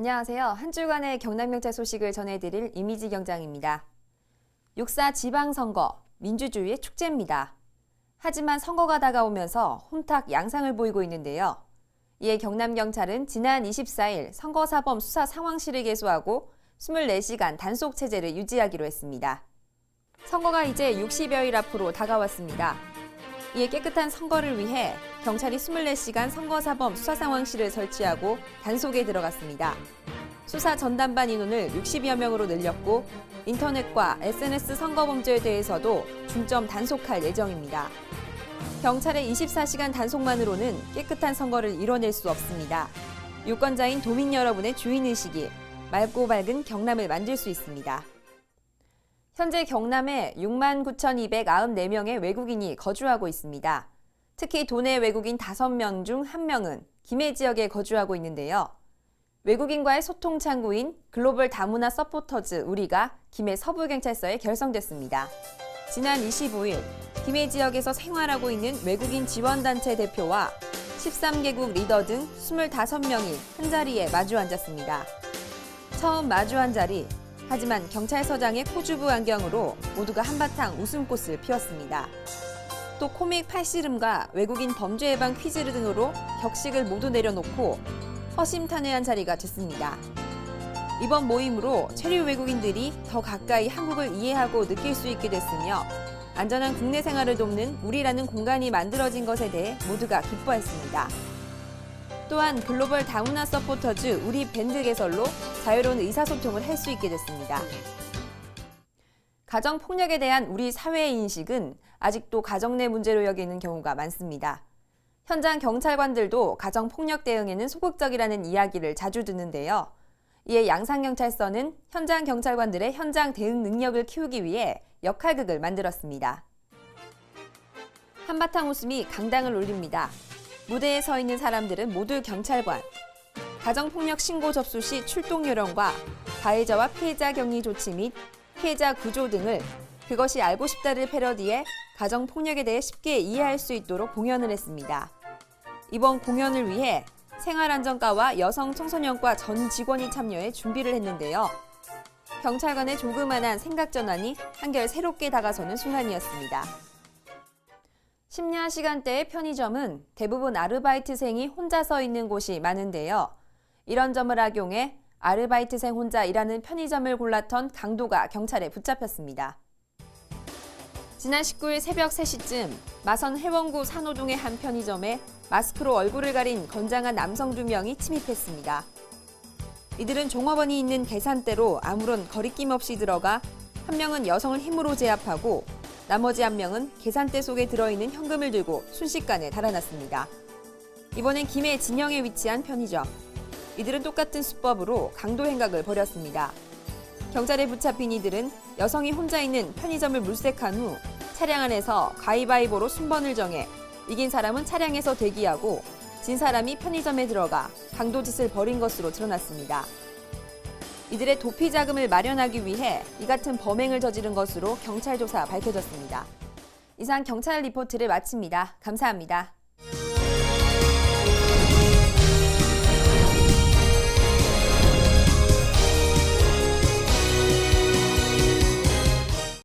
안녕하세요. 한 주간의 경남경찰 소식을 전해드릴 이미지 경장입니다. 6.4 지방선거, 민주주의의 축제입니다. 하지만 선거가 다가오면서 혼탁 양상을 보이고 있는데요. 이에 경남경찰은 지난 24일 선거사범 수사 상황실을 개소하고 24시간 단속 체제를 유지하기로 했습니다. 선거가 이제 60여일 앞으로 다가왔습니다. 이에 깨끗한 선거를 위해 경찰이 24시간 선거사범 수사상황실을 설치하고 단속에 들어갔습니다. 수사 전담반 인원을 60여 명으로 늘렸고 인터넷과 SNS 선거범죄에 대해서도 중점 단속할 예정입니다. 경찰의 24시간 단속만으로는 깨끗한 선거를 이뤄낼 수 없습니다. 유권자인 도민 여러분의 주인의식이 맑고 밝은 경남을 만들 수 있습니다. 현재 경남에 69,294명의 외국인이 거주하고 있습니다. 특히 도내 외국인 5명 중 1명은 김해 지역에 거주하고 있는데요. 외국인과의 소통 창구인 글로벌 다문화 서포터즈 우리가 김해 서부경찰서에 결성됐습니다. 지난 25일 김해 지역에서 생활하고 있는 외국인 지원단체 대표와 13개국 리더 등 25명이 한자리에 마주 앉았습니다. 처음 마주 한 자리, 하지만 경찰서장의 코주부 안경으로 모두가 한바탕 웃음꽃을 피웠습니다. 또 코믹 팔씨름과 외국인 범죄 예방 퀴즈 등으로 격식을 모두 내려놓고 허심탄회한 자리가 됐습니다. 이번 모임으로 체류 외국인들이 더 가까이 한국을 이해하고 느낄 수 있게 됐으며 안전한 국내 생활을 돕는 우리라는 공간이 만들어진 것에 대해 모두가 기뻐했습니다. 또한 글로벌 다문화 서포터즈 우리 밴드 개설로 자유로운 의사소통을 할 수 있게 됐습니다. 가정폭력에 대한 우리 사회의 인식은 아직도 가정 내 문제로 여기는 경우가 많습니다. 현장 경찰관들도 가정폭력 대응에는 소극적이라는 이야기를 자주 듣는데요. 이에 양산경찰서는 현장 경찰관들의 현장 대응 능력을 키우기 위해 역할극을 만들었습니다. 한바탕 웃음이 강당을 울립니다. 무대에 서 있는 사람들은 모두 경찰관. 가정폭력 신고 접수 시 출동 요령과 가해자와 피해자 격리 조치 및 피해자 구조 등을 그것이 알고 싶다를 패러디해 가정폭력에 대해 쉽게 이해할 수 있도록 공연을 했습니다. 이번 공연을 위해 생활안전과와 여성청소년과 전 직원이 참여해 준비를 했는데요. 경찰관의 조그만한 생각 전환이 한결 새롭게 다가서는 순간이었습니다. 심야 시간대의 편의점은 대부분 아르바이트생이 혼자 서 있는 곳이 많은데요. 이런 점을 악용해 아르바이트생 혼자 일하는 편의점을 골랐던 강도가 경찰에 붙잡혔습니다. 지난 19일 새벽 3시쯤 마선 해원구 산호동의 한 편의점에 마스크로 얼굴을 가린 건장한 남성 2명이 침입했습니다. 이들은 종업원이 있는 계산대로 아무런 거리낌 없이 들어가 한 명은 여성을 힘으로 제압하고 나머지 한 명은 계산대 속에 들어있는 현금을 들고 순식간에 달아났습니다. 이번엔 김해 진영에 위치한 편의점. 이들은 똑같은 수법으로 강도 행각을 벌였습니다. 경찰에 붙잡힌 이들은 여성이 혼자 있는 편의점을 물색한 후 차량 안에서 가위바위보로 순번을 정해 이긴 사람은 차량에서 대기하고 진 사람이 편의점에 들어가 강도 짓을 벌인 것으로 드러났습니다. 이들의 도피 자금을 마련하기 위해 이 같은 범행을 저지른 것으로 경찰 조사 밝혀졌습니다. 이상 경찰 리포트를 마칩니다. 감사합니다.